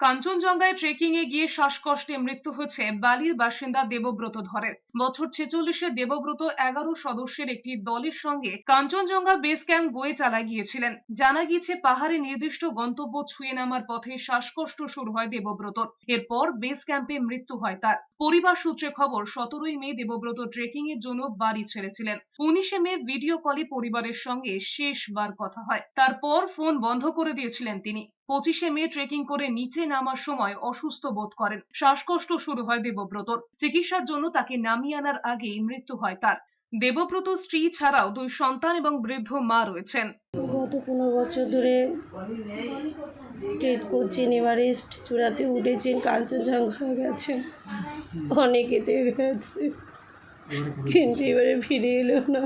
কাঞ্চনজঙ্ঘায় trekking এ গিয়ে শ্বাসকষ্টে মৃত্যু হয়েছে বালির বাসিন্দা দেবব্রত ধরের। বছর 46-এর দেবব্রত 11 সদস্যের একটি দলের সঙ্গে কাঞ্চনজঙ্ঘা বেস ক্যাম্প গোয়েচালায় গিয়েছিলেন। জানা গিয়েছে পাহাড়ে নির্দিষ্ট গন্তব্য ছুঁয়ে নামার পথে শ্বাসকষ্ট শুরু হয় দেবব্রতর। এরপর বেস ক্যাম্পে মৃত্যু হয় তার। পরিবার সূত্রে খবর, 17ই মে দেবব্রত ট্রেকিং এর জন্য বাড়ি ছেড়েছিলেন। 19শে মে ভিডিও কলে পরিবারের সঙ্গে শেষবার কথা হয়। তারপর ফোন বন্ধ করে দিয়েছিলেন তিনি। 25শে মে ট্রেকিং করে নিচে নামার সময় অসুস্থ বোধ করেন। শ্বাসকষ্ট শুরু হয় দেবব্রতর। চিকিৎসার জন্য তাকে নামিয়ে আনার আগেই মৃত্যু হয় তার। দেবব্রত স্ত্রী ছাড়াও 2 সন্তান এবং বৃদ্ধ মা রয়েছেন। গত 15 বছর ধরে ট্রেড করছেন, এভারেস্ট চূড়াতে উঠেছেন, কাঞ্চনজঙ্ঘা গেছেন, অনেকেতে গেছে, কিন্তু এবারে ফিরে এলো না।